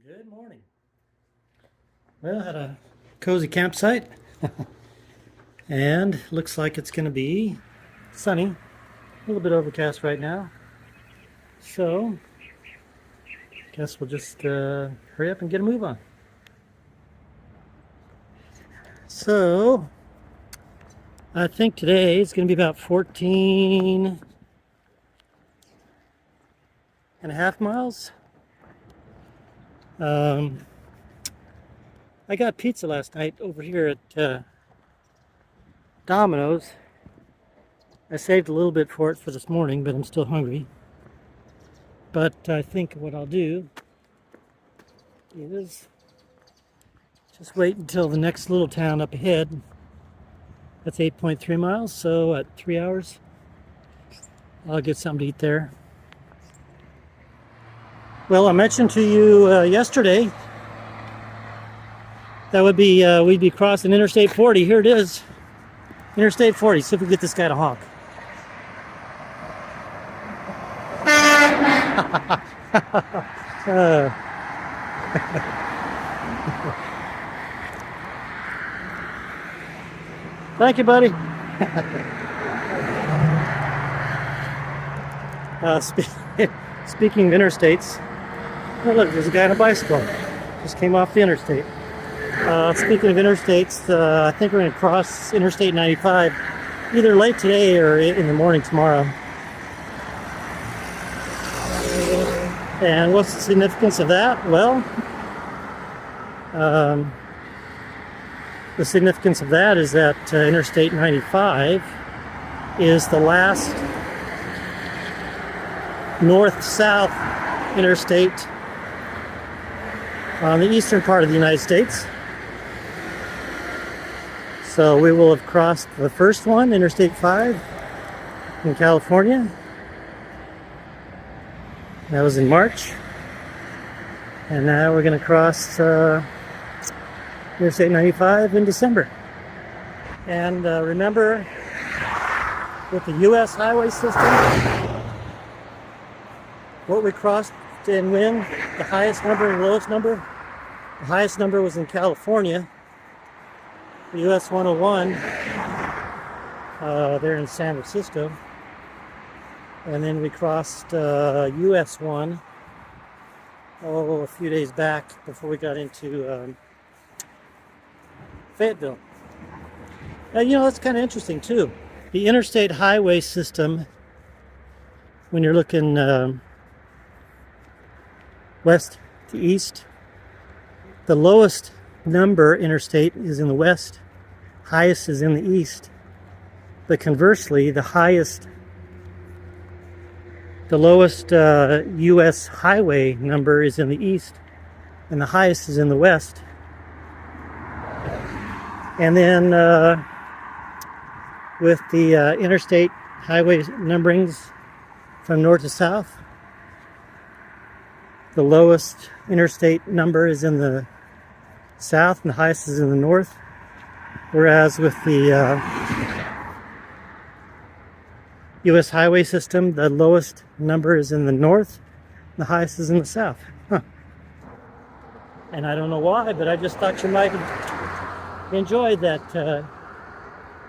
Good morning. Well, had a cozy campsite and looks like it's going to be sunny. A little bit overcast right now. So, guess we'll just hurry up and get a move on. So, I think today is going to be about 14 and a half miles. I got pizza last night over here at Domino's. I saved a little bit for it for this morning, but I'm still hungry. But I think what I'll do is just wait until the next little town up ahead. That's 8.3 miles, so at 3 hours, I'll get something to eat there. Well, I mentioned to you yesterday that would be we'd be crossing Interstate 40. Here it is, Interstate 40. See if we can get this guy to honk. Thank you, buddy. Speaking of interstates, oh look, there's a guy on a bicycle. Just came off the interstate. Speaking of interstates, I think we're going to cross Interstate 95 either late today or in the morning tomorrow. And what's the significance of that? Well, the significance of that is that Interstate 95 is the last north-south interstate on the eastern part of the United States. So we will have crossed the first one, Interstate 5 in California. That was in March. And now we're going to cross Interstate 95 in December. And remember, with the U.S. highway system, what we crossed and when, the highest number and lowest number. The highest number was in California, the US 101, there in San Francisco. And then we crossed US 1, a few days back before we got into Fayetteville. Now, you know, that's kind of interesting too. The interstate highway system, when you're looking west to east, the lowest number interstate is in the west, highest is in the east. But conversely, the lowest U.S. highway number is in the east, and the highest is in the west. And then with the interstate highway numberings from north to south, the lowest interstate number is in the south and the highest is in the north. Whereas with the U.S. highway system, the lowest number is in the north and the highest is in the south. Huh. And I don't know why, but I just thought you might enjoy that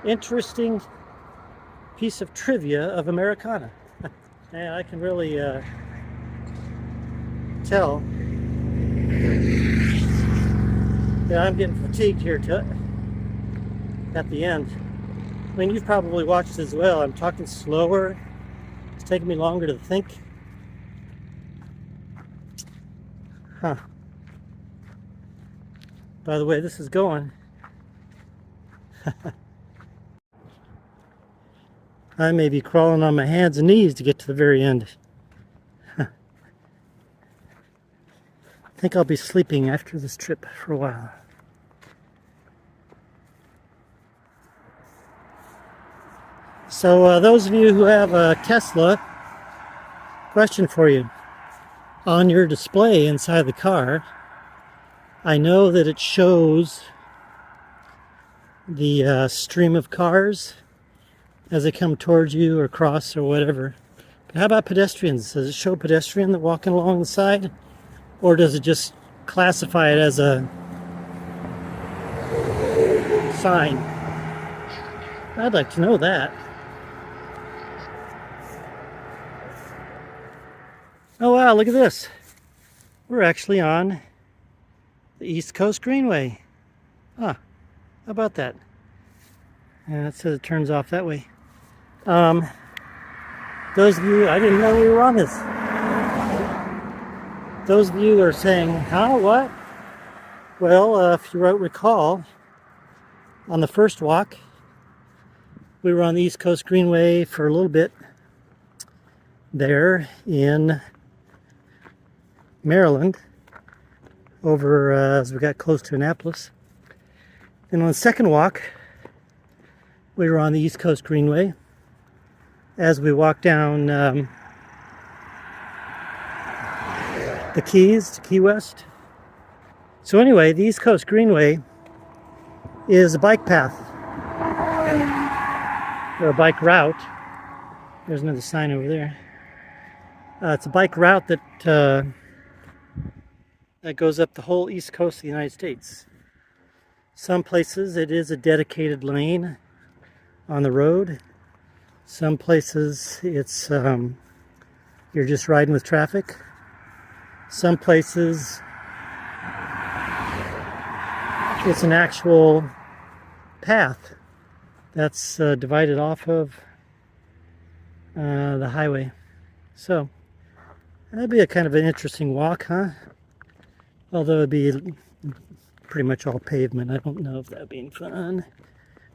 interesting piece of trivia of Americana. And I can really tell that I'm getting fatigued here at the end. I mean, you've probably watched as well. I'm talking slower. It's taking me longer to think. Huh. By the way, this is going. I may be crawling on my hands and knees to get to the very end. I think I'll be sleeping after this trip for a while. So those of you who have a Tesla, question for you. On your display inside the car, I know that it shows the stream of cars as they come towards you or cross or whatever. But how about pedestrians? Does it show a pedestrian that walking along the side? Or does it just classify it as a sign? I'd like to know that. Oh wow, look at this. We're actually on the East Coast Greenway. Huh, how about that? And it says it turns off that way. Those of you, I didn't know we were on this. Those of you are saying, huh, what? Well, if you recall, on the first walk, we were on the East Coast Greenway for a little bit there in Maryland, over as we got close to Annapolis. And on the second walk, we were on the East Coast Greenway as we walked down the Keys to Key West. So anyway, the East Coast Greenway is a bike path, or a bike route. There's another sign over there. It's a bike route that goes up the whole east coast of the United States. Some places it is a dedicated lane on the road. Some places it's you're just riding with traffic. Some places it's an actual path that's divided off of the highway. So that'd be a kind of an interesting walk, huh? Although it'd be pretty much all pavement. I don't know if that'd be fun.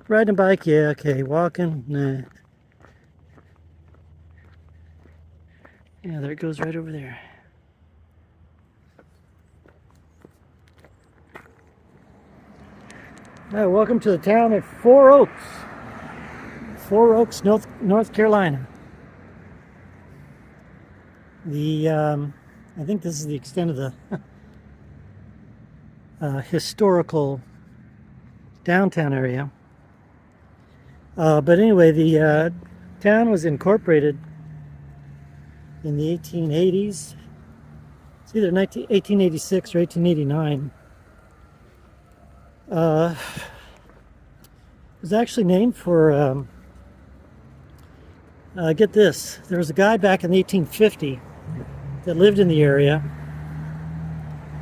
Riding a bike, yeah, okay. Walking, nah. Yeah, there it goes right over there. Welcome to the town of Four Oaks. Four Oaks, North Carolina. I think this is the extent of the historical downtown area. But anyway, the town was incorporated in the 1880s. It's either 1886 or 1889. It was actually named for, get this, there was a guy back in 1850 that lived in the area,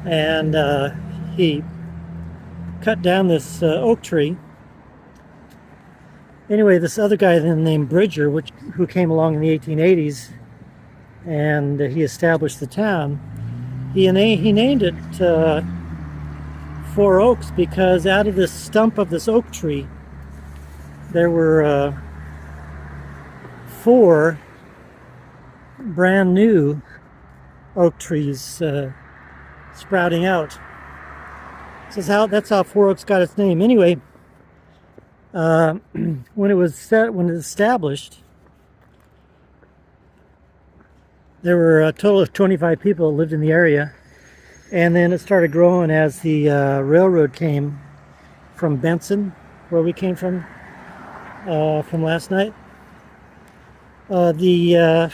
and he cut down this oak tree. Anyway, this other guy then named Bridger, who came along in the 1880s, and he established the town. He named it Four Oaks because out of this stump of this oak tree, there were 4 brand new oak trees sprouting out. That's how Four Oaks got its name. Anyway, when it was established, there were a total of 25 people that lived in the area, and then it started growing as the railroad came from Benson, where we came from last night. The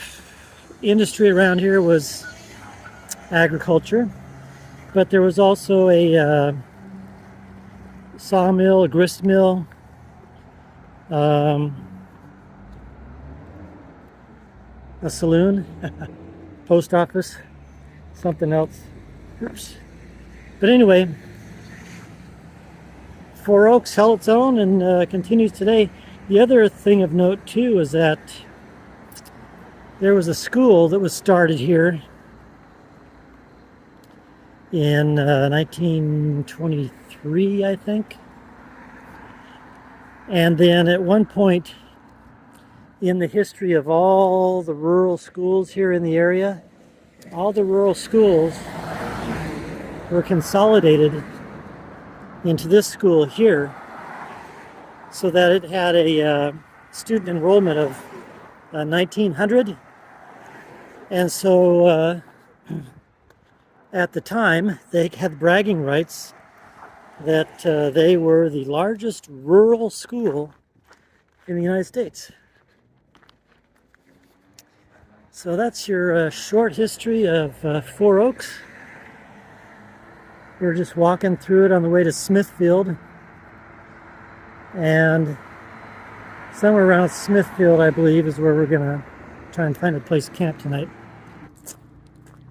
industry around here was agriculture, but there was also a sawmill, a grist mill, a saloon, post office, something else. Oops. But anyway, Four Oaks held its own and continues today. The other thing of note too is that there was a school that was started here in 1923, I think. And then at one point in the history of all the rural schools here in the area, all the rural schools were consolidated into this school here, so that it had a student enrollment of 1,900. And so at the time, they had bragging rights that they were the largest rural school in the United States. So that's your short history of Four Oaks. We're just walking through it on the way to Smithfield. And somewhere around Smithfield, I believe, is where we're going to try and find a place to camp tonight.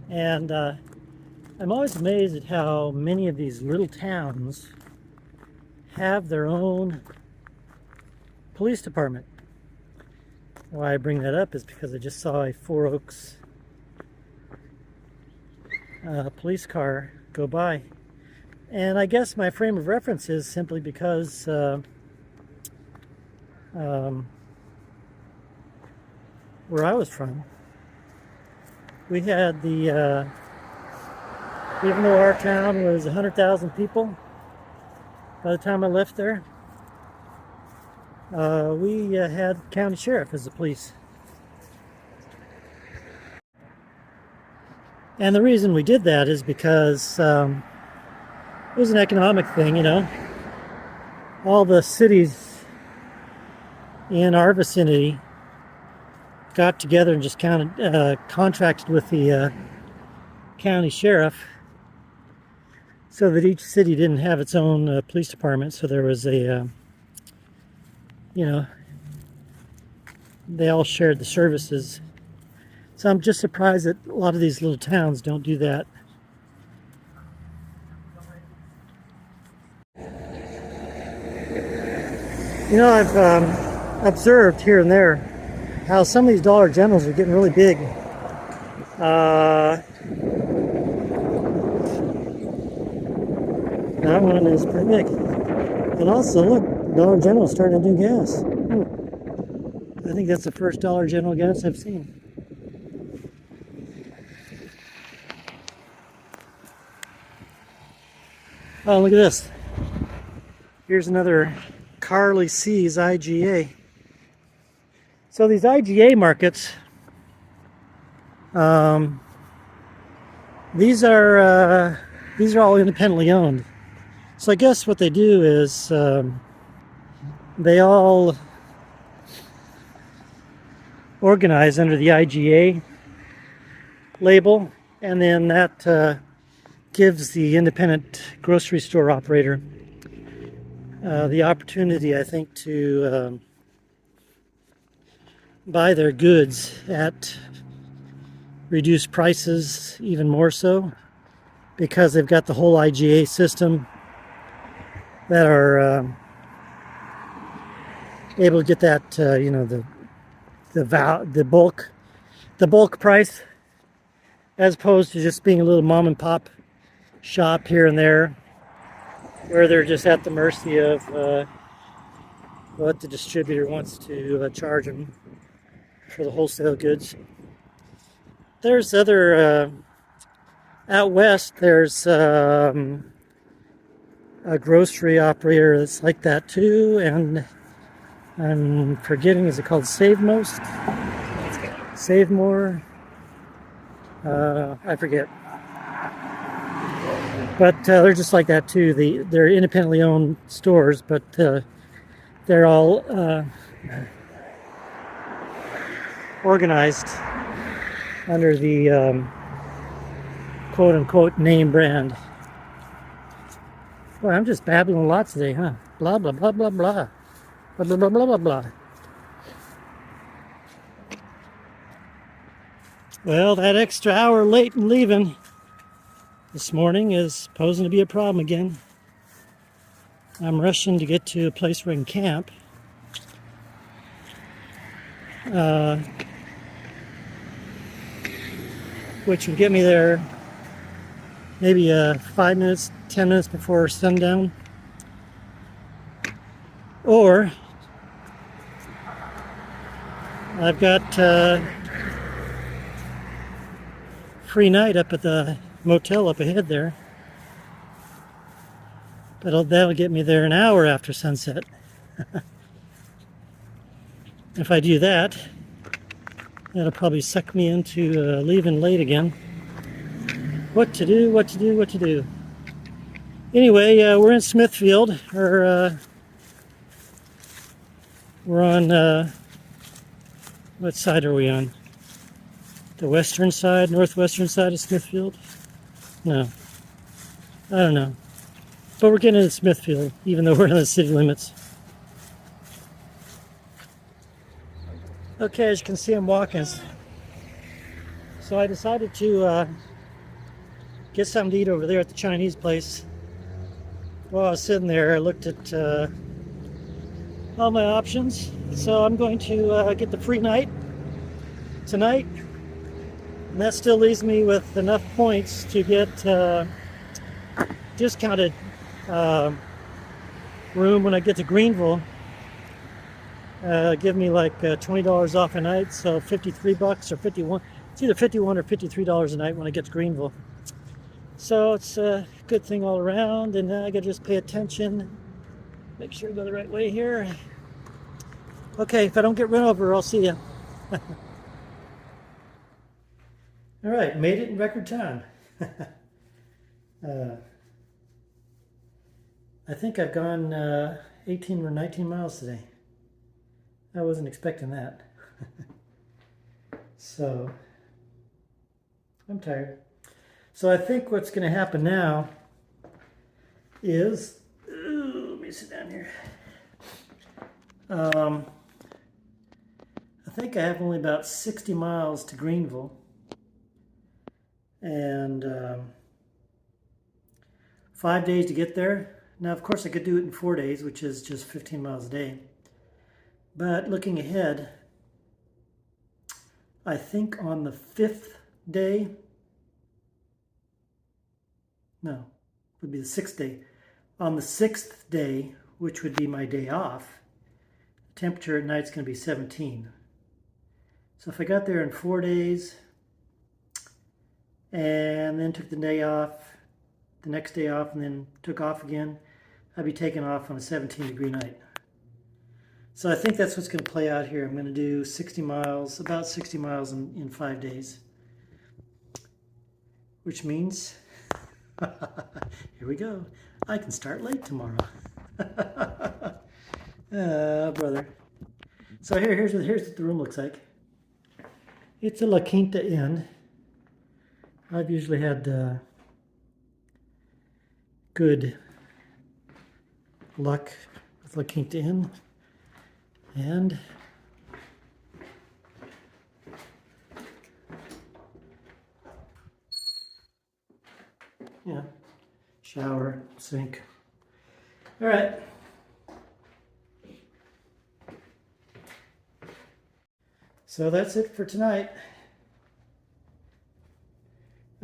And I'm always amazed at how many of these little towns have their own police department. Why I bring that up is because I just saw a Four Oaks police car go by. And I guess my frame of reference is simply because where I was from, we had the, even though our town was 100,000 people, by the time I left there, we had county sheriff as the police. And the reason we did that is because it was an economic thing, you know. All the cities in our vicinity got together and just contracted with the county sheriff so that each city didn't have its own police department. So there was a, you know, they all shared the services. So I'm just surprised that a lot of these little towns don't do that. You know, I've observed here and there how some of these Dollar Generals are getting really big. That one is pretty big. And also, look, Dollar General is starting to do gas. I think that's the first Dollar General gas I've seen. Oh, look at this. Here's another Carly C's IGA. So these IGA markets, these are all independently owned. So I guess what they do is they all organize under the IGA label, and then that gives the independent grocery store operator the opportunity, I think, to buy their goods at reduced prices, even more so, because they've got the whole IGA system that are able to get that, you know, the bulk price, as opposed to just being a little mom and pop shop here and there, where they're just at the mercy of what the distributor wants to charge them for the wholesale goods. There's other out west. There's a grocery operator that's like that too, and I'm forgetting, is it called Save Most? Save More? I forget. But they're just like that too. They're independently owned stores, but they're all organized under the quote-unquote name brand. Boy, I'm just babbling a lot today, huh? Blah, blah, blah, blah, blah. Blah, blah, blah, blah, blah, blah. Well, that extra hour late in leaving this morning is posing to be a problem again. I'm rushing to get to a place where I can camp. Which will get me there maybe 5 minutes, 10 minutes before sundown. Or I've got free night up at the motel up ahead there. But that'll get me there an hour after sunset. If I do that, that'll probably suck me into leaving late again. What to do, what to do, what to do. Anyway, we're in Smithfield, or we're on, what side are we on? The western side, northwestern side of Smithfield? No. I don't know. But we're getting into Smithfield, even though we're in the city limits. Okay, as you can see, I'm walking. So I decided to get something to eat over there at the Chinese place. While I was sitting there, I looked at all my options. So I'm going to get the free night tonight. And that still leaves me with enough points to get discounted room when I get to Greenville. Give me like $20 off a night, so 53 bucks or 51. It's either 51 or $53 a night when I get to Greenville. So it's a good thing all around, and I gotta just pay attention, make sure I go the right way here. Okay, if I don't get run over, I'll see you. All right, made it in record time. I think I've gone 18 or 19 miles today. I wasn't expecting that. So, I'm tired. So I think what's going to happen now is, let me sit down here. I think I have only about 60 miles to Greenville. And 5 days to get there. Now, of course, I could do it in 4 days, which is just 15 miles a day. But looking ahead, I think on the 5th day, no, it would be the 6th day. On the 6th day, which would be my day off, the temperature at night is going to be 17. So if I got there in 4 days and then took the day off, the next day off, and then took off again, I'd be taking off on a 17-degree night. So I think that's what's going to play out here. I'm going to do 60 miles, about 60 miles in 5 days. Which means, here we go, I can start late tomorrow. Brother. So here's what the room looks like. It's a La Quinta Inn. I've usually had good luck with La Quinta Inn. And yeah, shower, sink. All right. So that's it for tonight.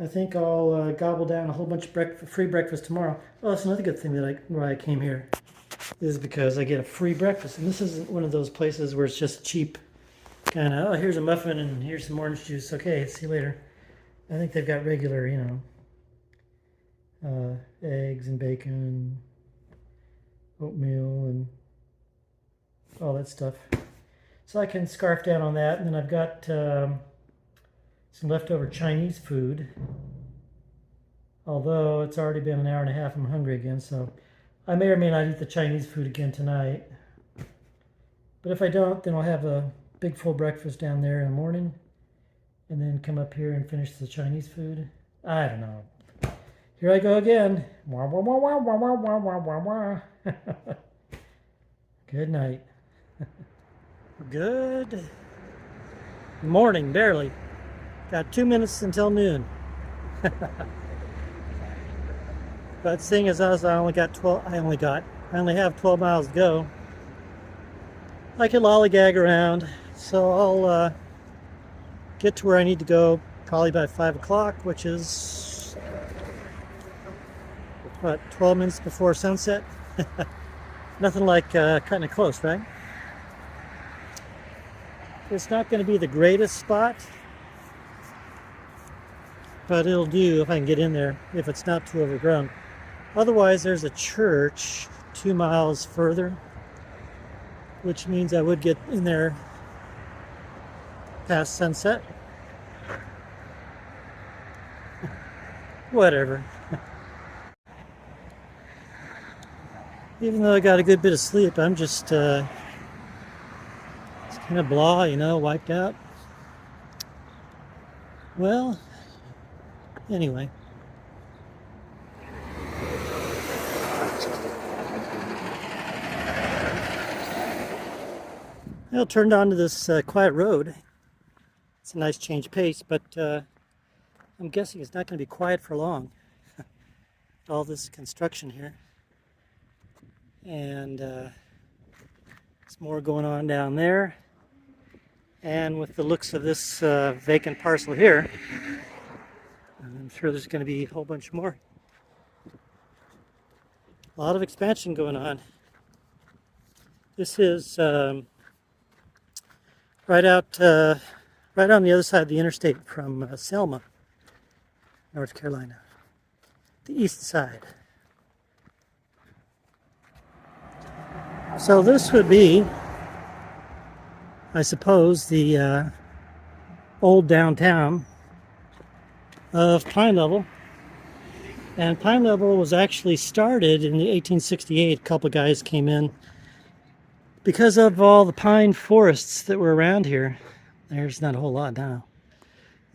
I think I'll gobble down a whole bunch of free breakfast tomorrow. Oh, that's another good thing that why I came here, is because I get a free breakfast. And this isn't one of those places where it's just cheap, kind of, oh, here's a muffin and here's some orange juice. Okay, see you later. I think they've got regular, you know, eggs and bacon and oatmeal and all that stuff. So I can scarf down on that. And then I've got some leftover Chinese food. Although it's already been an hour and a half, I'm hungry again, so I may or may not eat the Chinese food again tonight. But if I don't, then I'll have a big full breakfast down there in the morning and then come up here and finish the Chinese food. I don't know. Here I go again. Wah, wah, wah, wah, wah, wah, wah, wah, wah. Good night. Good morning, barely. Got 2 minutes until noon. But seeing as I only have 12 miles to go, I can lollygag around. So I'll get to where I need to go probably by 5 o'clock, which is, what, 12 minutes before sunset? Nothing like cutting it close, right? It's not going to be the greatest spot, but it'll do if I can get in there, if it's not too overgrown. Otherwise, there's a church 2 miles further, which means I would get in there past sunset. Whatever. Even though I got a good bit of sleep, I'm just kind of blah, you know, wiped out. Well, anyway. Well, turned onto this quiet road. It's a nice change of pace, but I'm guessing it's not going to be quiet for long. All this construction here. And there's more going on down there. And with the looks of this vacant parcel here, I'm sure there's going to be a whole bunch more. A lot of expansion going on. This is right on the other side of the interstate from Selma, North Carolina, the east side. So this would be, I suppose, the old downtown of Pine Level. And Pine Level was actually started in 1868. A couple of guys came in because of all the pine forests that were around here. There's not a whole lot now.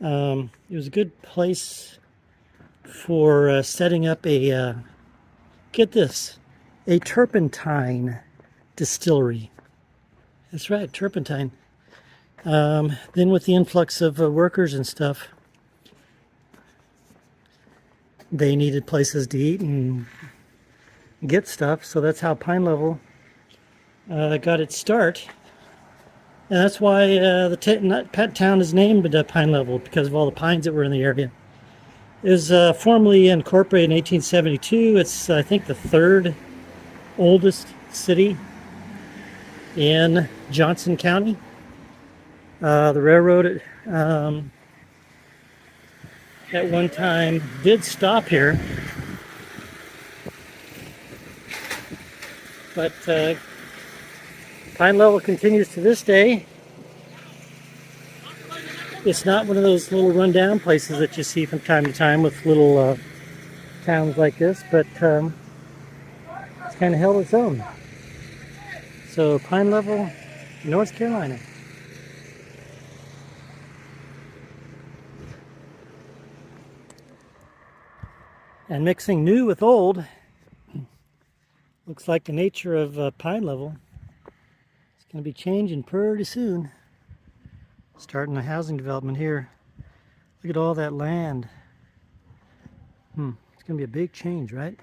It was a good place for setting up a, get this, a turpentine distillery. That's right, turpentine. Then with the influx of workers and stuff, they needed places to eat and get stuff, so that's how Pine Level got its start. And that's why the pet town is named Pine Level, because of all the pines that were in the area. It was formally incorporated in 1872. It's, I think, the third oldest city in Johnson County. The railroad at one time did stop here, but Pine Level continues to this day. It's not one of those little rundown places that you see from time to time with little towns like this, but it's kind of held its own. So Pine Level, North Carolina. And mixing new with old looks like the nature of Pine Level. It's going to be changing pretty soon. Starting a housing development here. Look at all that land. It's going to be a big change, right?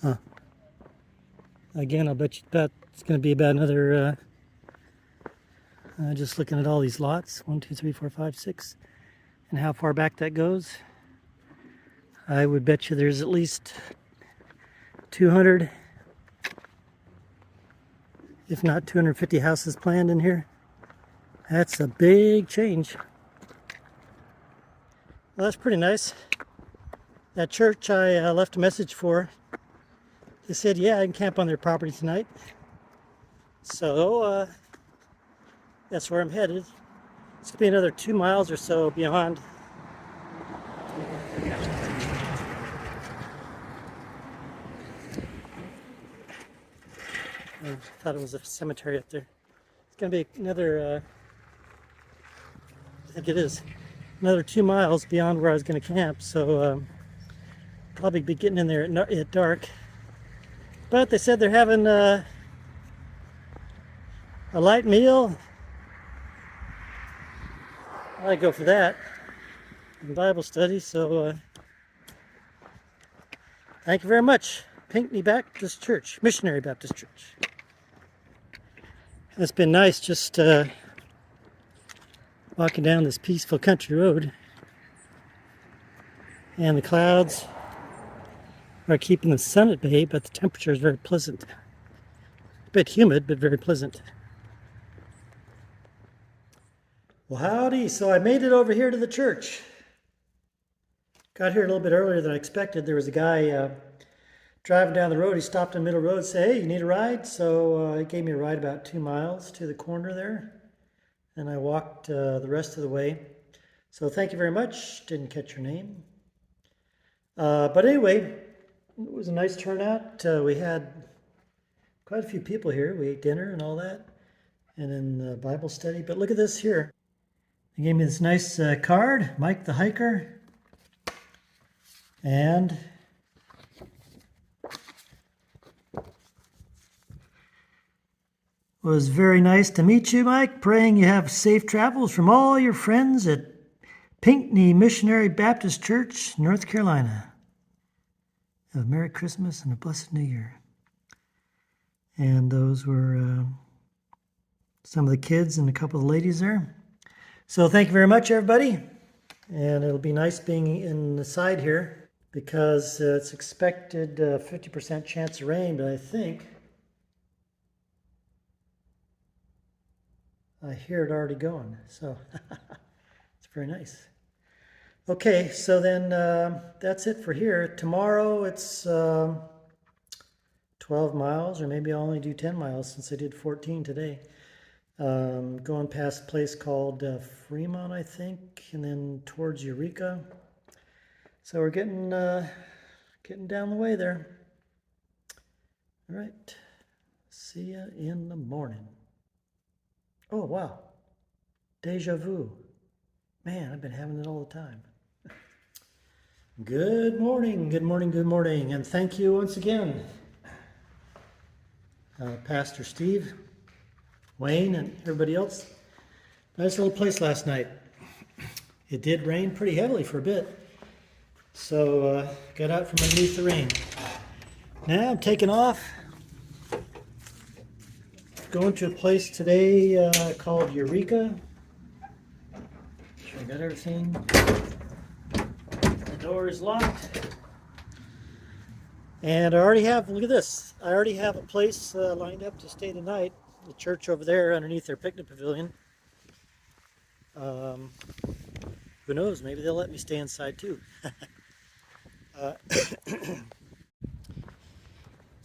Huh. Again, I'll bet you it's going to be about another, just looking at all these lots, 1, 2, 3, 4, 5, 6, and how far back that goes. I would bet you there's at least 200, if not 250 houses planned in here. That's a big change. Well, that's pretty nice. That church I left a message for, they said, yeah, I can camp on their property tonight. So that's where I'm headed. It's going to be another 2 miles or so beyond. I thought it was a cemetery up there. It's going to be another, I think it is, another 2 miles beyond where I was going to camp. So probably be getting in there at dark. But they said they're having a light meal. I go for that. And Bible study. So thank you very much. Pinckney Baptist Church, Missionary Baptist Church. It's been nice just walking down this peaceful country road. And the clouds are keeping the sun at bay, but the temperature is very pleasant. A bit humid, but very pleasant. Well, howdy. So I made it over here to the church. Got here a little bit earlier than I expected. There was a guy driving down the road. He stopped in the middle of the road and said, hey, you need a ride? So he gave me a ride about 2 miles to the corner there. And I walked the rest of the way. So thank you very much. Didn't catch your name. But anyway, it was a nice turnout. We had quite a few people here. We ate dinner and all that. And then Bible study. But look at this here. They gave me this nice card, Mike the Hiker. And It was very nice to meet you, Mike. Praying you have safe travels from all your friends at Pinckney Missionary Baptist Church, North Carolina. Have a Merry Christmas and a blessed New Year. And those were some of the kids and a couple of ladies there. So thank you very much, everybody. And it'll be nice being in the side here because it's expected 50% chance of rain, but I think I hear it already going. So it's very nice. Okay, so then that's it for here. Tomorrow it's 12 miles, or maybe I'll only do 10 miles since I did 14 today. Going past a place called Fremont, I think, and then towards Eureka. So we're getting down the way there. All right, see ya in the morning. Oh, wow, deja vu. Man, I've been having it all the time. Good morning, good morning, good morning, and thank you once again, Pastor Steve, Wayne, and everybody else. Nice little place last night. It did rain pretty heavily for a bit, so got out from underneath the rain. Now I'm taking off, going to a place today called Eureka. Sure I got everything. The door is locked. And I already have, look at this, I already have a place lined up to stay the night. The church over there underneath their picnic pavilion. Who knows, maybe they'll let me stay inside too. It's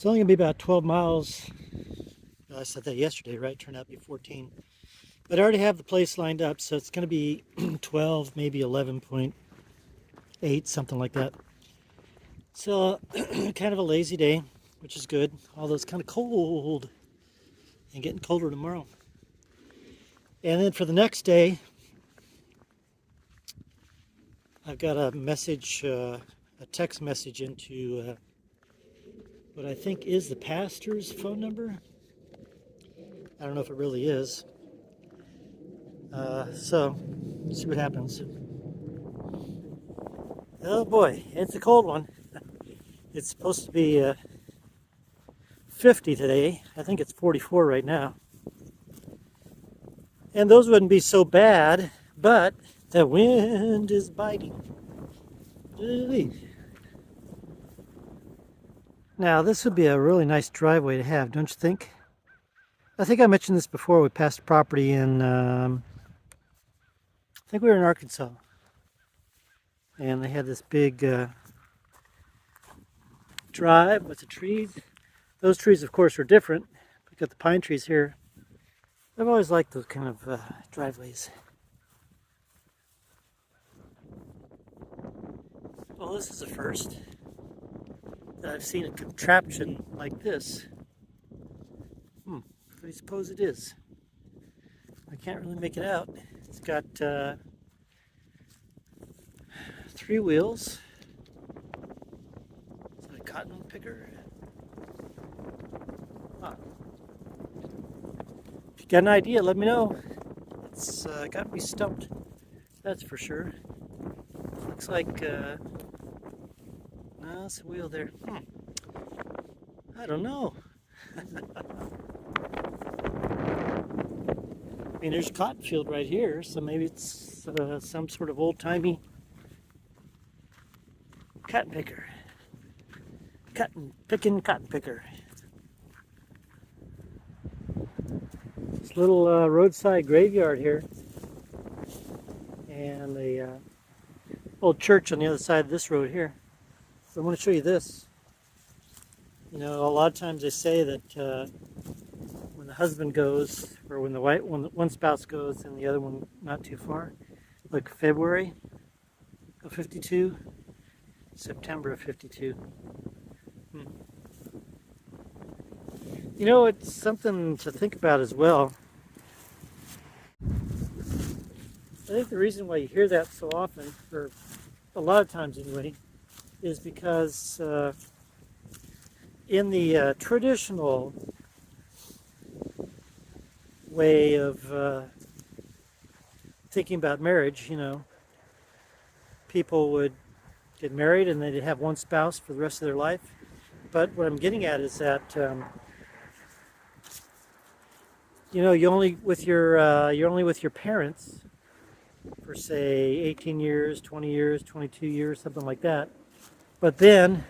only going to be about 12 miles. I said that yesterday, right? Turned out to be 14. But I already have the place lined up, so it's going to be 12, maybe 11.8, something like that. So, kind of a lazy day, which is good. Although it's kind of cold and getting colder tomorrow. And then for the next day, I've got a message, a text message into what I think is the pastor's phone number. I don't know if it really is. So, see what happens. Oh boy, it's a cold one. It's supposed to be 50 today. I think it's 44 right now. And those wouldn't be so bad, but the wind is biting. Now, this would be a really nice driveway to have, don't you think? I think I mentioned this before. We passed a property in, I think we were in Arkansas. And they had this big drive with the trees. Those trees, of course, are different. We've got the pine trees here. I've always liked those kind of driveways. Well, this is the first that I've seen a contraption like this. What do you suppose it is? I can't really make it out. It's got 3 wheels. Is that a cotton picker? Huh. If you got an idea, let me know. It's got me stumped, that's for sure. Looks like, no, it's a wheel there. I don't know. I mean, there's a cotton field right here, so maybe it's some sort of old-timey cotton picker. Cotton picker. This little roadside graveyard here. And the old church on the other side of this road here. So I want to show you this. You know, a lot of times they say that when the husband goes, or when the one spouse goes and the other one not too far, like February of 52, September of 52. You know, it's something to think about as well. I think the reason why you hear that so often, or a lot of times anyway, is because in the traditional way of thinking about marriage. People would get married and they'd have one spouse for the rest of their life. But what I'm getting at is that you're only with your parents for say 18 years, 20 years, 22 years, something like that. But then,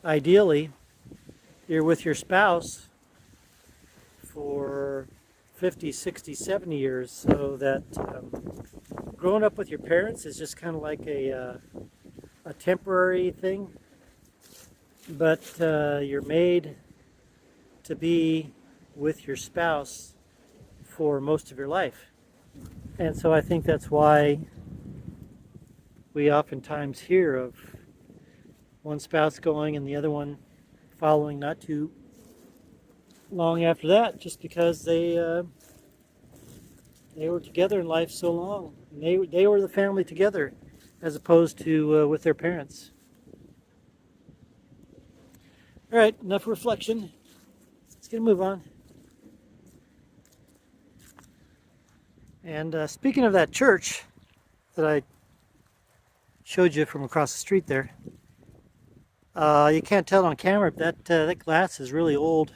ideally, you're with your spouse for 50, 60, 70 years, so that growing up with your parents is just kind of like a temporary thing, but you're made to be with your spouse for most of your life. And so I think that's why we oftentimes hear of one spouse going and the other one following not too long after that, just because they were together in life so long. And they were the family together as opposed to with their parents. All right, enough reflection. Let's get a move on. And speaking of that church that I showed you from across the street there, you can't tell on camera, but that glass is really old.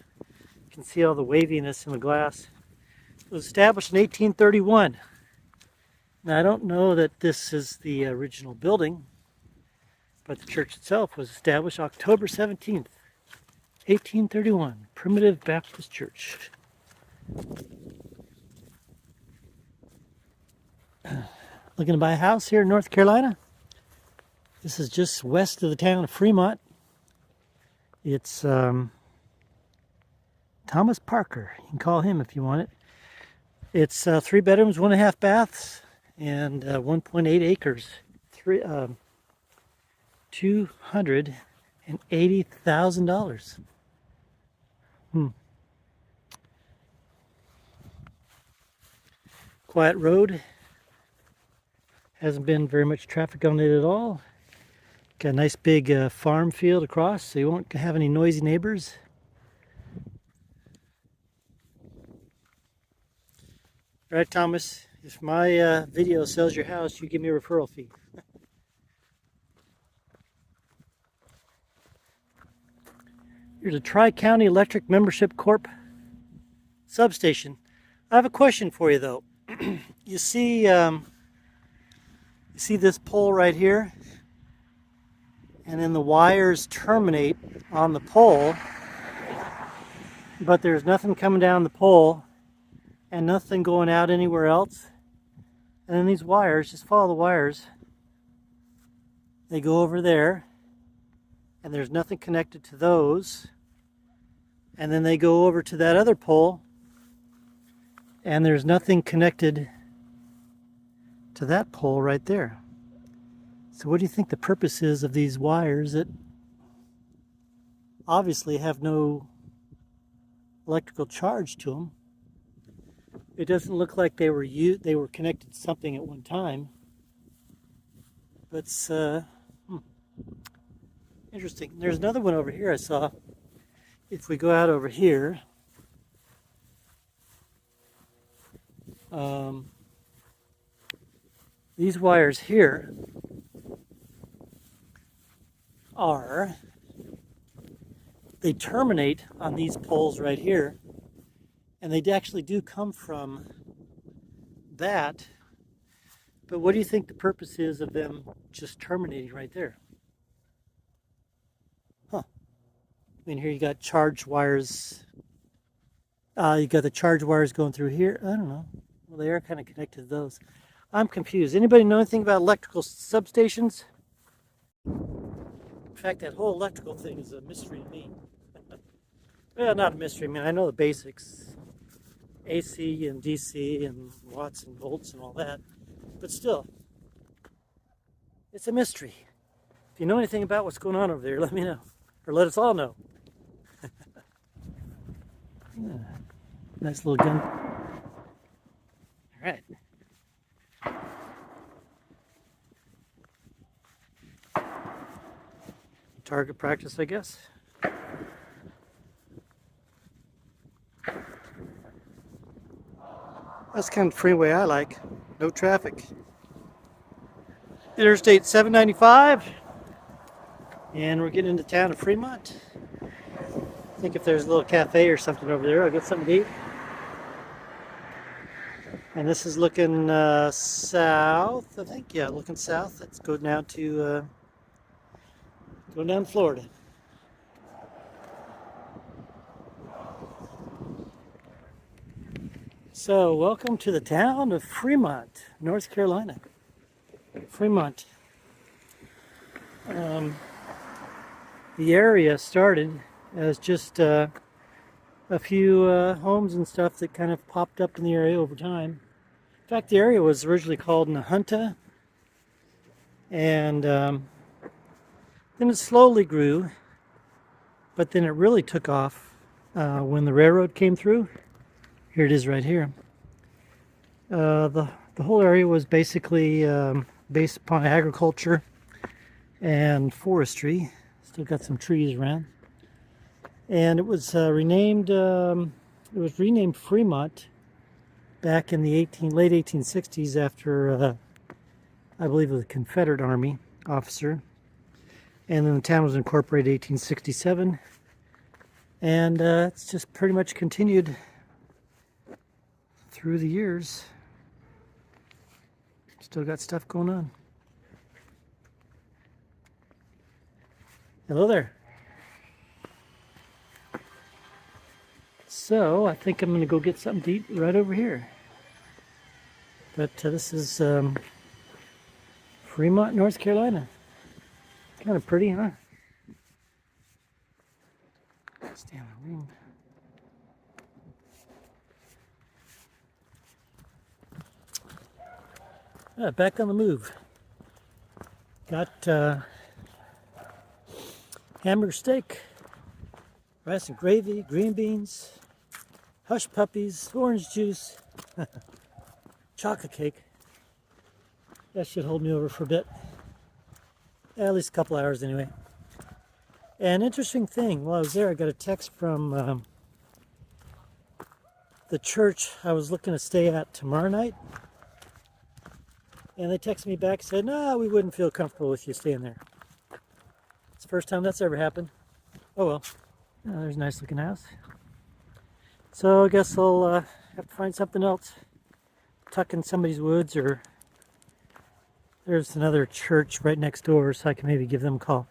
You can see all the waviness in the glass. It was established in 1831. Now, I don't know that this is the original building, but the church itself was established October 17th, 1831, Primitive Baptist Church. Looking to buy a house here in North Carolina. This is just west of the town of Fremont. It's Thomas Parker. You can call him if you want it. It's 3 bedrooms, 1.5 baths, and 1.8 acres. $280,000. Quiet road. Hasn't been very much traffic on it at all. Got a nice big farm field across, so you won't have any noisy neighbors. All right, Thomas, if my video sells your house, you give me a referral fee. Here's a Tri-County Electric Membership Corp substation. I have a question for you, though. You see this pole right here? And then the wires terminate on the pole, but there's nothing coming down the pole and nothing going out anywhere else. And then these wires, just follow the wires. They go over there, and there's nothing connected to those. And then they go over to that other pole, and there's nothing connected to that pole right there. So what do you think the purpose is of these wires that obviously have no electrical charge to them? It doesn't look like they were connected to something at one time. But it's interesting. There's another one over here I saw. If we go out over here, these wires here they terminate on these poles right here, and they actually do come from that. But what do you think the purpose is of them just terminating right there? I mean, here you got charge wires. You got the charge wires going through here. I don't know. Well, they are kind of connected to those. I'm confused. Anybody know anything about electrical substations? In fact, that whole electrical thing is a mystery to me. Well, not a mystery. I mean, I know the basics. AC and DC and watts and volts and all that. But still, it's a mystery. If you know anything about what's going on over there, let me know. Or let us all know. Yeah. Nice little gun. All right. Target practice, I guess. That's kind of the freeway I like. No traffic. Interstate 795. And we're getting into town of Fremont. I think if there's a little cafe or something over there, I'll get something to eat. And this is looking south, I think. Yeah, looking south. Let's go down to Florida. So, welcome to the town of Fremont, North Carolina. Fremont. The area started as just a few homes and stuff that kind of popped up in the area over time. In fact, the area was originally called Nahunta, and then it slowly grew, but then it really took off when the railroad came through. Here it is right here. The whole area was basically based upon agriculture and forestry. Still got some trees around. And it was renamed Fremont back in the late 1860s after I believe it was a Confederate Army officer. And then the town was incorporated in 1867. And it's just pretty much continued through the years. Still got stuff going on. Hello there. So I think I'm going to go get something to eat right over here. But this is Fremont, North Carolina. Kind of pretty, huh? Stay on the ring. Back on the move. Got hamburger steak, rice and gravy, green beans, hush puppies, orange juice, chocolate cake. That should hold me over for a bit. At least a couple hours anyway. An interesting thing, while I was there, I got a text from the church I was looking to stay at tomorrow night. And they texted me back and said, no, we wouldn't feel comfortable with you staying there. It's the first time that's ever happened. Oh well. Oh, there's a nice looking house. So I guess I'll have to find something else. Tuck in somebody's woods, or there's another church right next door, so I can maybe give them a call.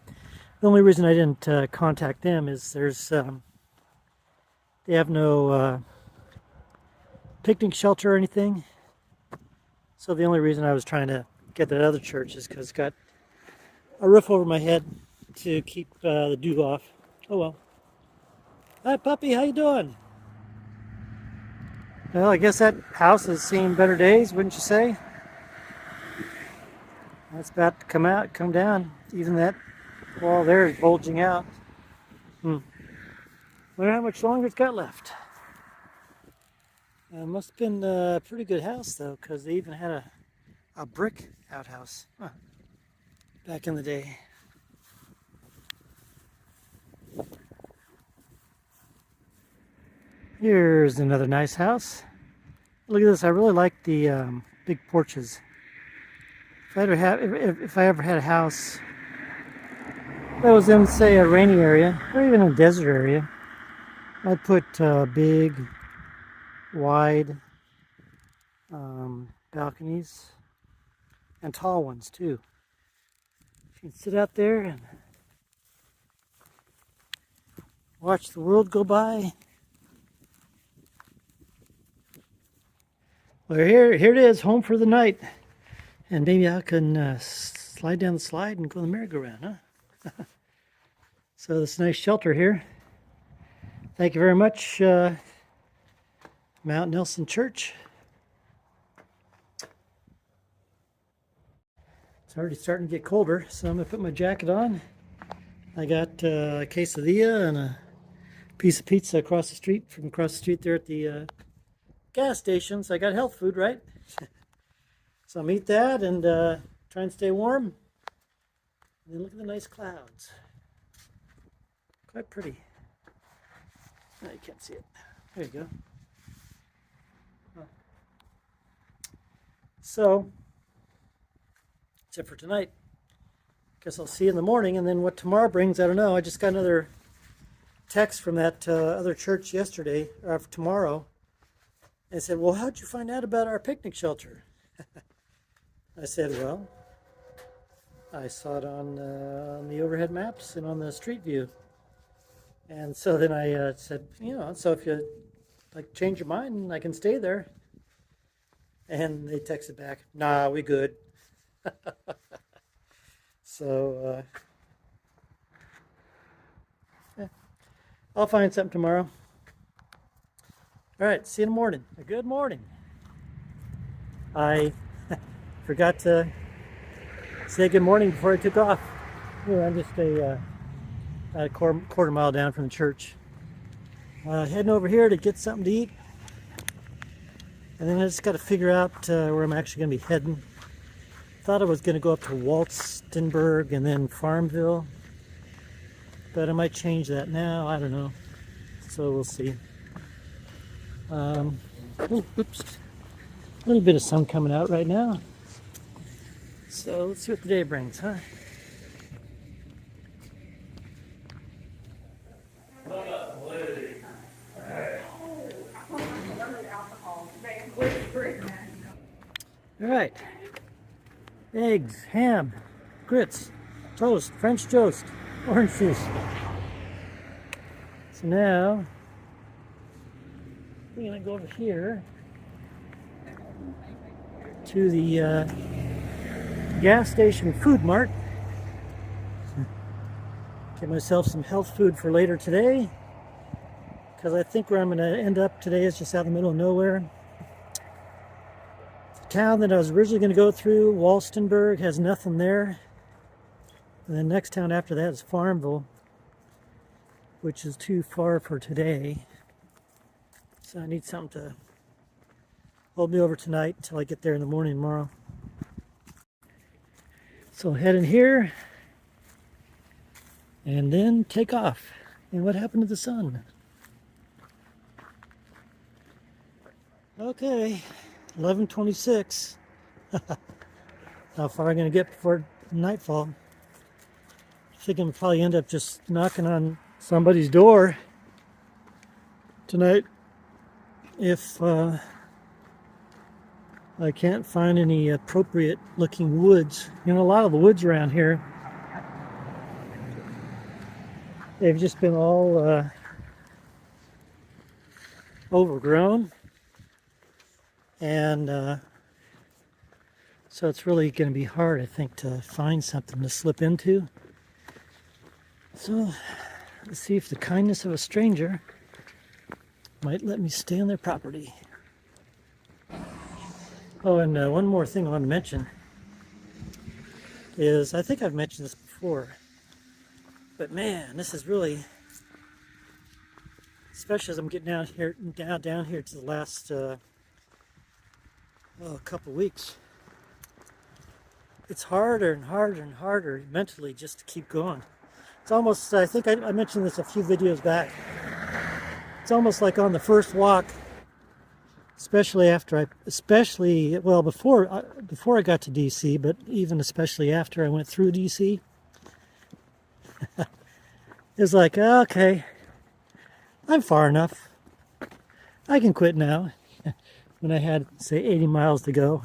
The only reason I didn't contact them is they have no picnic shelter or anything. So the only reason I was trying to get that other church is because it's got a roof over my head to keep the dew off. Oh well. Hi puppy, how you doing? Well, I guess that house has seen better days, wouldn't you say? That's about to come down. Even that wall there is bulging out. Wonder how much longer it's got left. Must have been a pretty good house though, because they even had a brick outhouse back in the day. Here's another nice house. Look at this. I really like the big porches. If I ever had a house that was in, say, a rainy area or even a desert area, I'd put big, wide balconies, and tall ones too. You can sit out there and watch the world go by. Well, here it is, home for the night. And maybe I can slide down the slide and go the merry-go-round, huh? So this nice shelter here. Thank you very much, Mount Nelson Church. It's already starting to get colder, so I'm going to put my jacket on. I got a quesadilla and a piece of pizza across the street there at the gas station. So I got health food, right? So I'll eat that and try and stay warm. And then look at the nice clouds. Quite pretty. Oh, you can't see it. There you go. So, except for tonight. Guess I'll see you in the morning, and then what tomorrow brings, I don't know. I just got another text from that other church yesterday, or tomorrow, and said, well, how'd you find out about our picnic shelter? I said, well, I saw it on the overhead maps and on the street view. And so then I said, so if you like change your mind, I can stay there. And they texted back, nah, we good. So, yeah, I'll find something tomorrow. All right, see you in the morning. Good morning. I forgot to say good morning before I took off. I'm just a quarter mile down from the church. Heading over here to get something to eat. And then I just got to figure out where I'm actually going to be heading. Thought I was going to go up to Walstenburg and then Farmville. But I might change that now. I don't know. So we'll see. Oops. A little bit of sun coming out right now. So let's see what the day brings, huh? All right. Eggs, ham, grits, toast, French toast, orange juice. So now we're gonna go over here to the gas station food mart. Get myself some health food for later today, because I think where I'm going to end up today is just out in the middle of nowhere. The town that I was originally going to go through, Walstenburg, has nothing there. And the next town after that is Farmville, which is too far for today. So I need something to hold me over tonight until I get there in the morning tomorrow. So head in here and then take off. And what happened to the sun? Okay, 11:26. How far am I going to get before nightfall? I think I'm probably end up just knocking on somebody's door tonight if I can't find any appropriate looking woods. A lot of the woods around here, they've just been all overgrown. And so it's really going to be hard, I think, to find something to slip into. So let's see if the kindness of a stranger might let me stay on their property. Oh, and one more thing I want to mention is, I think I've mentioned this before, but man, this is really, especially as I'm getting down here to the last couple weeks, it's harder and harder and harder mentally just to keep going. It's almost, I think I mentioned this a few videos back, it's almost like on the first walk, especially before I got to DC, but even especially after I went through DC, it's like, okay, I'm far enough, I can quit now. When I had, say, 80 miles to go.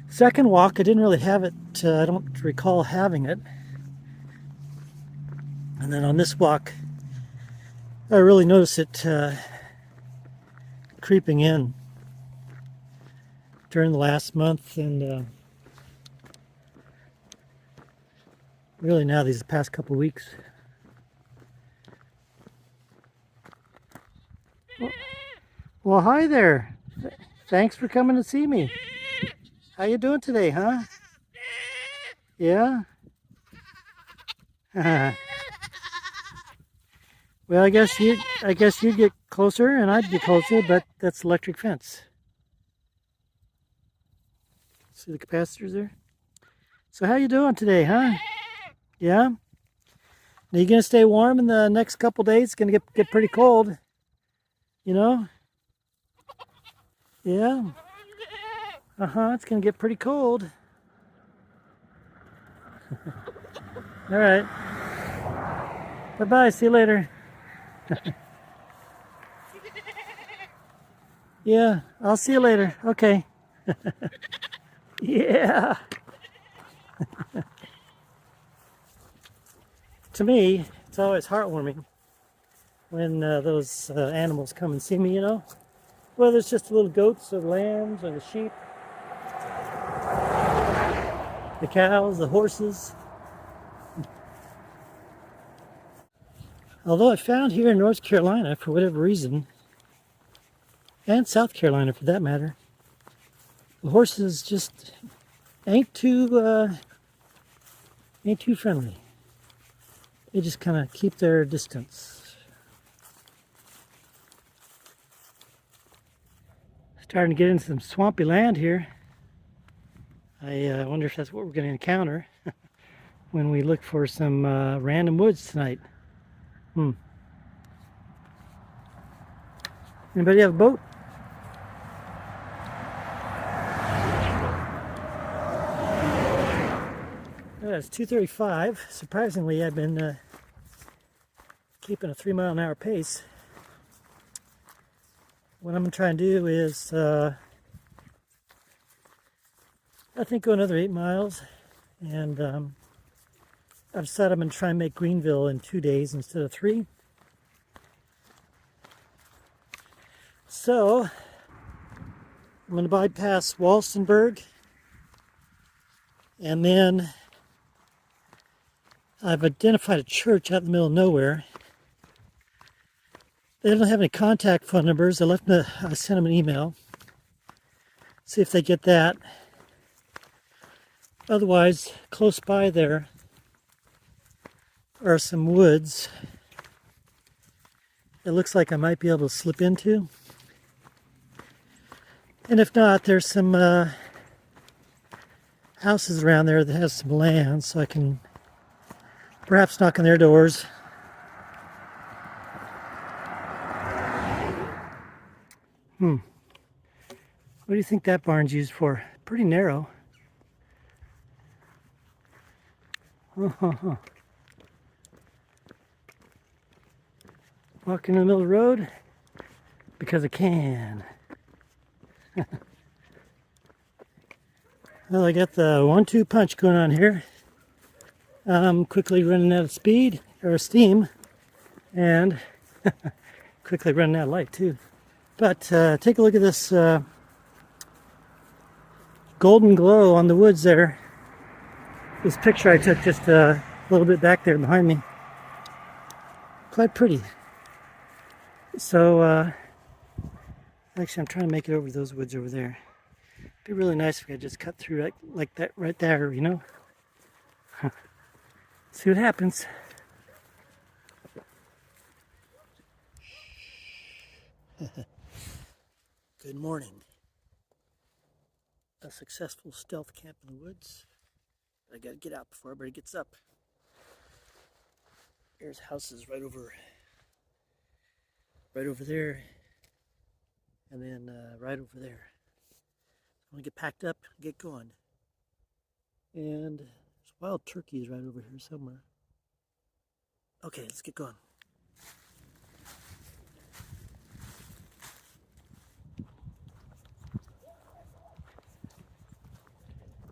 Second walk, I didn't really have it, I don't recall having it. And then on this walk, I really noticed it creeping in during the last month, and really now these past couple weeks. Well, hi there. Thanks for coming to see me. How you doing today, huh? Yeah? Well, I guess you'd get closer and I'd get closer, but that's electric fence. See the capacitors there? So how you doing today, huh? Yeah? Are you gonna stay warm in the next couple days? It's gonna get pretty cold. You know? Yeah? It's gonna get pretty cold. All right. Bye-bye, see you later. Yeah, I'll see you later. Okay. Yeah. To me, it's always heartwarming when those animals come and see me, you know? Whether it's just the little goats or the lambs or the sheep, the cows, the horses. Although I found here in North Carolina, for whatever reason, and South Carolina for that matter, the horses just ain't too friendly. They just kind of keep their distance. Starting to get into some swampy land here. I wonder if that's what we're going to encounter when we look for some random woods tonight. Anybody have a boat? It's 2:35. Surprisingly, I've been keeping a 3-mile-an-hour pace. What I'm going to try and do is, I think, go another 8 miles. And I've decided I'm going to try and make Greenville in 2 days instead of 3. So, I'm going to bypass Walstenburg. And then I've identified a church out in the middle of nowhere. They don't have any contact phone numbers. I sent them an email. See if they get that. Otherwise, close by there are some woods. It looks like I might be able to slip into. And if not, there's some houses around there that have some land, so I can perhaps knock on their doors. What do you think that barn's used for? Pretty narrow. Walking in the middle of the road because I can. Well, I got the 1-2 punch going on here. I'm quickly running out of speed or steam, and quickly running out of light too. But take a look at this golden glow on the woods there. This picture I took just a little bit back there behind me. Quite pretty. So actually I'm trying to make it over to those woods over there. It'd be really nice if I could just cut through like that right there, you know? See what happens. Good morning. A successful stealth camp in the woods. I gotta get out before everybody gets up. There's houses right over there, and then right over there. I'm gonna get packed up, get going. And there's wild turkeys right over here somewhere. Okay, let's get going.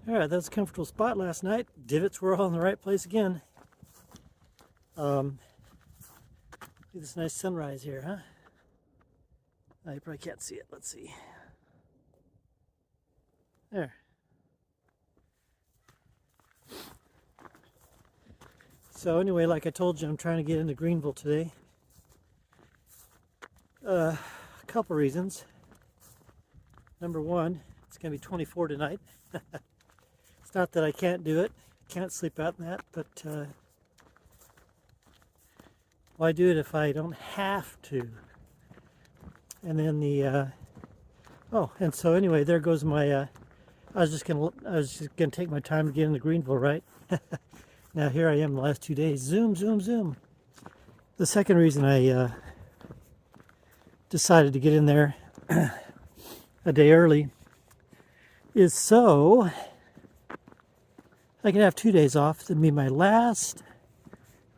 Alright, that was a comfortable spot last night. Divots were all in the right place again. Look at this nice sunrise here, huh? Oh, you probably can't see it. Let's see. There. So anyway, like I told you, I'm trying to get into Greenville today. A couple reasons. Number one, it's going to be 24 tonight. It's not that I can't do it. Can't sleep out in that, but why do it if I don't have to? And then the and so anyway, there goes my I was just gonna take my time to get into Greenville, right? Now here I am the last 2 days. Zoom, zoom, zoom. The second reason I decided to get in there a day early is so I can have 2 days off. It'll be my last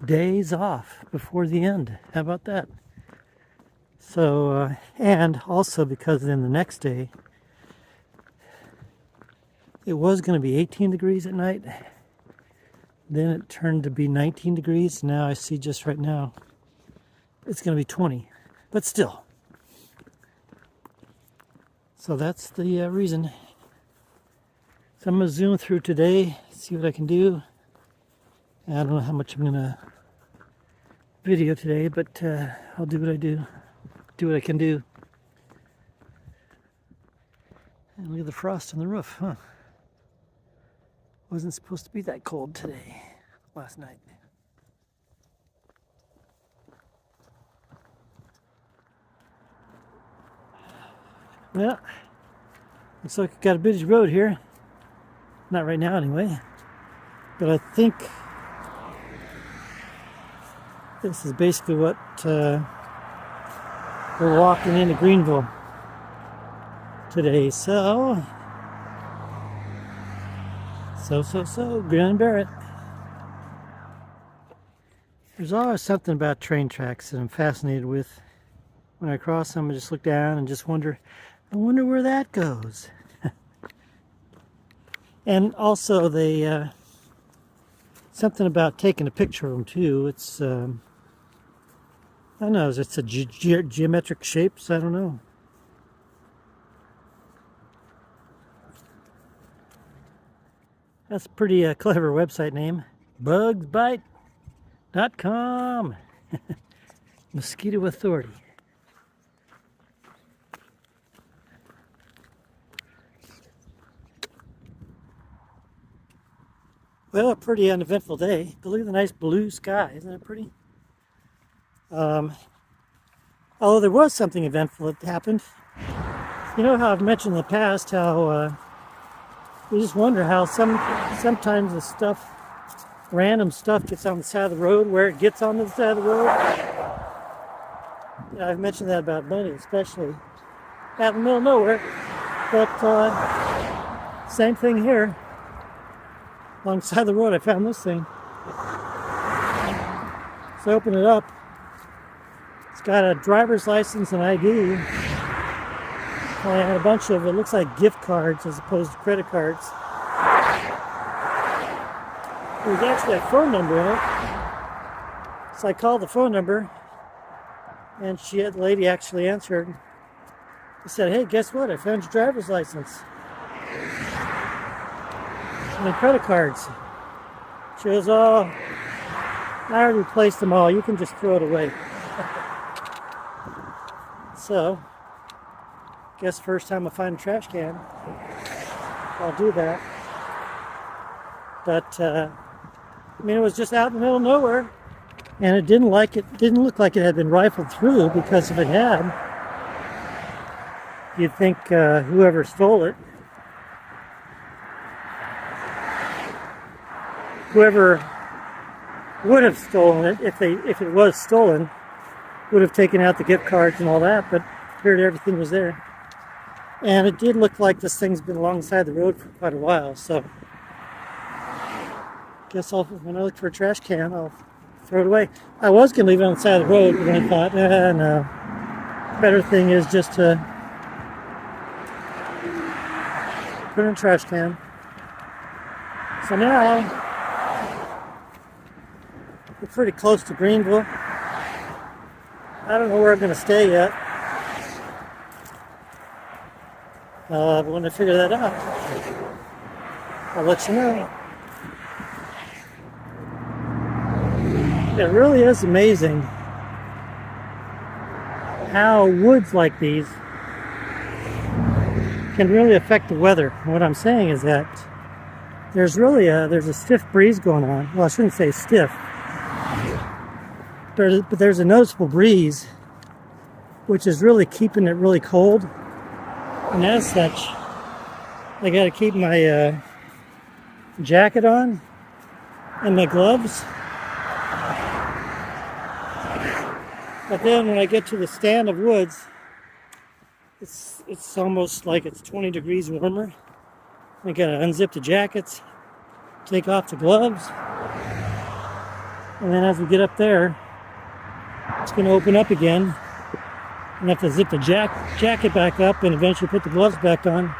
days off before the end. How about that? So, and also because then the next day, it was going to be 18 degrees at night. Then it turned to be 19 degrees. Now I see just right now, it's going to be 20. But still. So that's the reason. So I'm going to zoom through today, see what I can do. I don't know how much I'm going to video today, but I'll do what I do what I can do. And look at the frost on the roof, huh? Wasn't supposed to be that cold today, last night. Well, looks like we've got a busy road here. Not right now anyway. But I think this is basically what we're walking into Greenville today. So, grin and bear it. There's always something about train tracks that I'm fascinated with. When I cross them, I just look down and just wonder, I wonder where that goes. And also, they something about taking a picture of them too. It's I don't know. It's a geometric shapes. I don't know. That's a pretty clever website name. Bugsbite.com. Mosquito Authority. Well, a pretty uneventful day. But look at the nice blue sky. Isn't that pretty? Although there was something eventful that happened. You know how I've mentioned in the past how you just wonder how sometimes the stuff, random stuff gets on the side of the road, where it gets onto the side of the road. Yeah, I've mentioned that about money, especially out in the middle of nowhere. But same thing here. Alongside the road, I found this thing. So I open it up. It's got a driver's license and ID. And a bunch of, it looks like gift cards as opposed to credit cards. There's actually a phone number in it. So I called the phone number, and the lady actually answered. I said, "Hey, guess what? I found your driver's license and credit cards." She goes, "Oh, I already replaced them all. You can just throw it away." So, guess first time I find a trash can, I'll do that. But I mean, it was just out in the middle of nowhere, and it didn't look like it had been rifled through, because if it had, you'd think whoever stole it, whoever would have stolen it, if it was stolen, would have taken out the gift cards and all that, but appeared everything was there. And it did look like this thing's been alongside the road for quite a while, so guess when I look for a trash can, I'll throw it away. I was going to leave it on the side of the road, but then I thought, no. Better thing is just to put it in a trash can. So now, we're pretty close to Greenville. I don't know where I'm going to stay yet. But when I figure that out, I'll let you know. It really is amazing how woods like these can really affect the weather. And what I'm saying is that there's a stiff breeze going on. Well, I shouldn't say stiff, but there's a noticeable breeze, which is really keeping it really cold. And as such, I got to keep my jacket on and my gloves. But then when I get to the stand of woods, it's almost like it's 20 degrees warmer. We gotta unzip the jackets, take off the gloves, and then as we get up there, it's gonna open up again. And have to zip the jacket back up and eventually put the gloves back on.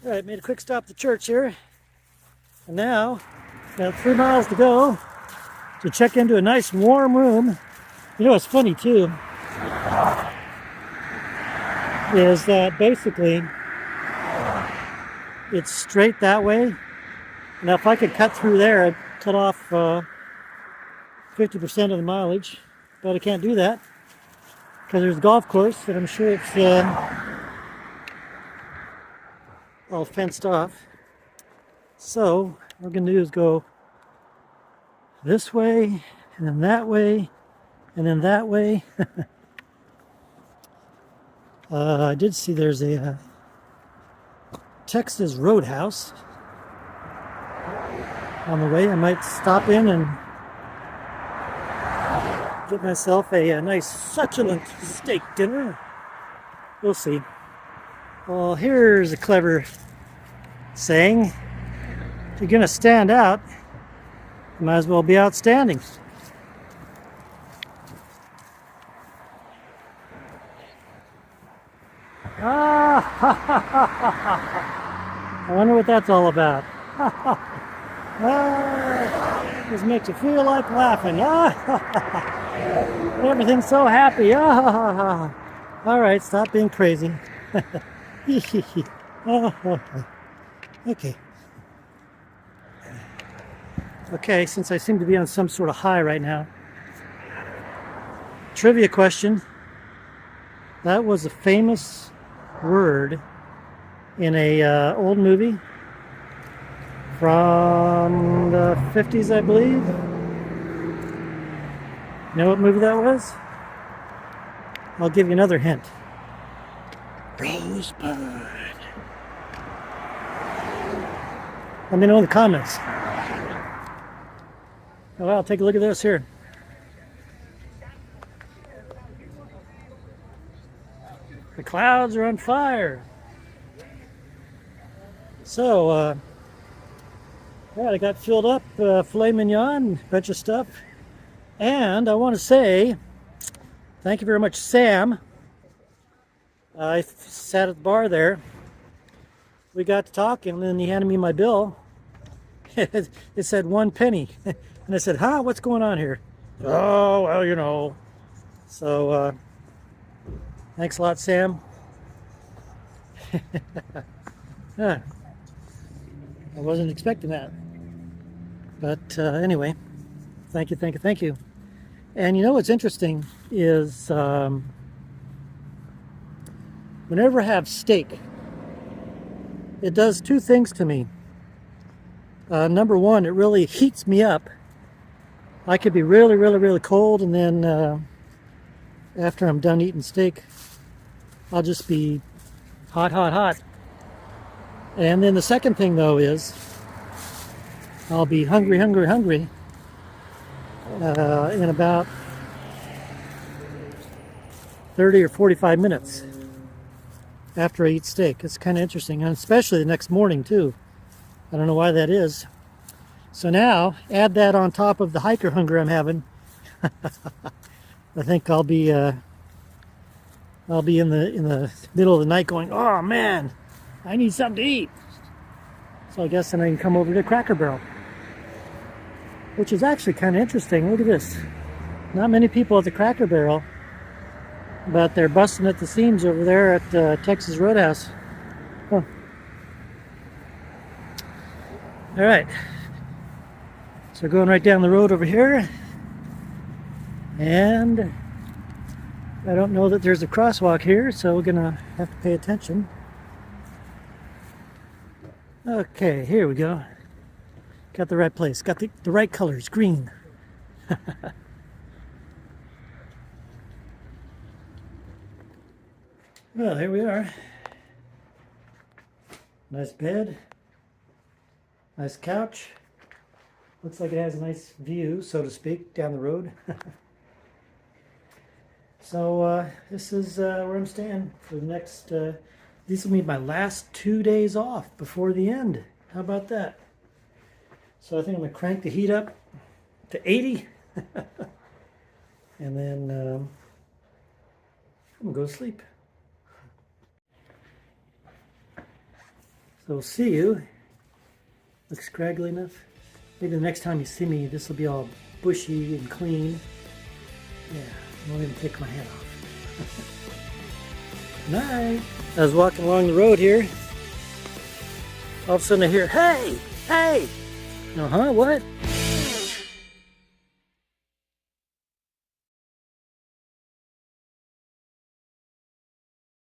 All right, made a quick stop at the church here. And now, got 3 miles to go to check into a nice warm room. You know what's funny too, is that basically it's straight that way. Now if I could cut through there, I'd cut off 50% of the mileage, but I can't do that because there's a golf course and I'm sure it's all fenced off. So what we're going to do is go this way and then that way and then that way. I did see there's a Texas Roadhouse on the way. I might stop in and get myself a nice succulent steak dinner. We'll see. Well, here's a clever saying. If you're going to stand out, you might as well be outstanding. I wonder what that's all about. This makes you feel like laughing. Everything's so happy. All right, stop being crazy. Okay. Okay, since I seem to be on some sort of high right now. Trivia question. That was a famous word in a old movie from the 50s, I believe. You know what movie that was? I'll give you another hint. Rosebud. Let me know in the comments. Oh, well, take a look at this here. The clouds are on fire. So, yeah, I got filled up, filet mignon, a bunch of stuff. And I want to say, thank you very much, Sam. I sat at the bar there. We got to talking, and then he handed me my bill. It said 1 penny. And I said, huh, what's going on here? Oh, well, you know. So, thanks a lot, Sam. Yeah, I wasn't expecting that. But anyway, thank you, thank you, thank you. And you know what's interesting is whenever I have steak, it does 2 things to me. Number one, it really heats me up. I could be really, really, really cold, and then after I'm done eating steak, I'll just be hot, hot, hot. And then the second thing, though, is I'll be hungry, hungry, hungry in about 30 or 45 minutes after I eat steak. It's kind of interesting, and especially the next morning, too. I don't know why that is. So now, add that on top of the hiker hunger I'm having. I think I'll be in the middle of the night going, oh man, I need something to eat. So I guess then I can come over to Cracker Barrel, which is actually kind of interesting. Look at this. Not many people at the Cracker Barrel, but they're busting at the seams over there at Texas Roadhouse. Huh. All right. So we're going right down the road over here. And I don't know that there's a crosswalk here, so we're gonna have to pay attention. Okay, here we go. Got the right place, got the right colors, green. Well, here we are. Nice bed, nice couch. Looks like it has a nice view, so to speak, down the road. So this is where I'm staying for the next, these will be my last 2 days off before the end. How about that? So I think I'm gonna crank the heat up to 80 and then I'm gonna go to sleep. So we'll see you. Looks scraggly enough. Maybe the next time you see me, this will be all bushy and clean. Yeah, I won't even take my hat off. Night. I was walking along the road here. All of a sudden I hear, hey, hey. What?